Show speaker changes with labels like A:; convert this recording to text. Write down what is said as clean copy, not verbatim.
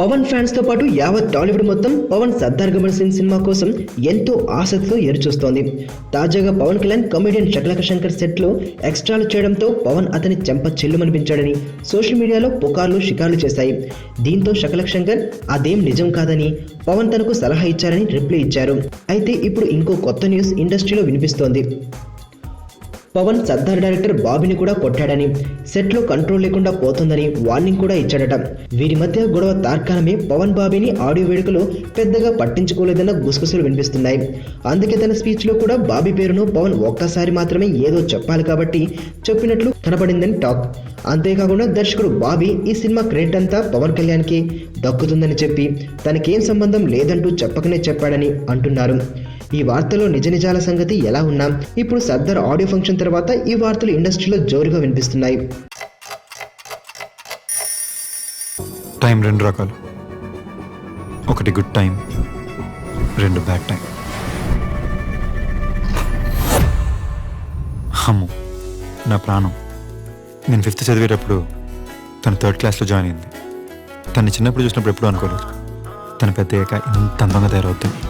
A: Pawan fans తో పాటు యావత్ టాలీవుడ్ మొత్తం పవన్ సర్దార్ గబ్బర్ సింగ్ సినిమా కోసం ఎంతో ఆసక్తితో ఎదురుచూస్తోంది. తాజాగా పవన్ కళ్యాణ్ కమెడియన్ శకలక శంకర్ సెట్ లో ఎక్స్ట్రాలు చేయడంతో పవన్ అతని చెంప చెల్లుమనిపించాడని సోషల్ మీడియాలో పుకార్లు షికార్లు చేశాయి. దీంతో శకలక శంకర్ అదేం నిజం కాదని పవన్ తనకు సలహా ఇచ్చారని రిప్లై ఇచ్చారు. అయితే ఇప్పుడు ఇంకో కొత్త న్యూస్ ఇండస్ట్రీలో వినిపిస్తోంది. పవన్ సర్దార్ డైరెక్టర్ బాబీని కూడా కొట్టాడని, సెట్ లో కంట్రోల్ లేకుండా పోతుందని వార్నింగ్ కూడా ఇచ్చాడట. వీరి మధ్య గొడవ తార్కాణమే పవన్ బాబీని ఆడియో వేడుకలో పెద్దగా పట్టించుకోలేదన్న గుసగుసలు వినిపిస్తున్నాయి. అందుకే తన స్పీచ్ లో కూడా బాబీ పేరును పవన్ ఒక్కసారి మాత్రమే ఏదో చెప్పాలి కాబట్టి చెప్పినట్లు కనబడిందని టాక్. అంతేకాకుండా దర్శకుడు బాబీ ఈ సినిమా క్రెడిట్ అంతా పవన్ కళ్యాణ్ కి దక్కుతుందని చెప్పి తనకేం సంబంధం లేదంటూ చెప్పకనే చెప్పాడని అంటున్నారు. ఈ వార్తలో నిజ నిజాల సంగతి ఎలా ఉన్నా ఇప్పుడు సర్దార్ ఆడియో ఫంక్షన్ తర్వాత ఈ వార్తలు ఇండస్ట్రీలో జోరుగా వినిపిస్తున్నాయి.
B: టైం రెండు రకాలు, ఒకటి గుడ్ టైం, రెండు బ్యాడ్ టైం. అమ్ము నా ప్రాణం. నేను 5th చదివేటప్పుడు తను 3rd క్లాస్లో జాయిన్ అయింది. తను చిన్నప్పుడు చూసినప్పుడు ఎప్పుడూ అనుకోలేదు తను పెద్ద ఇంత అందంగా తయారవుతుంది.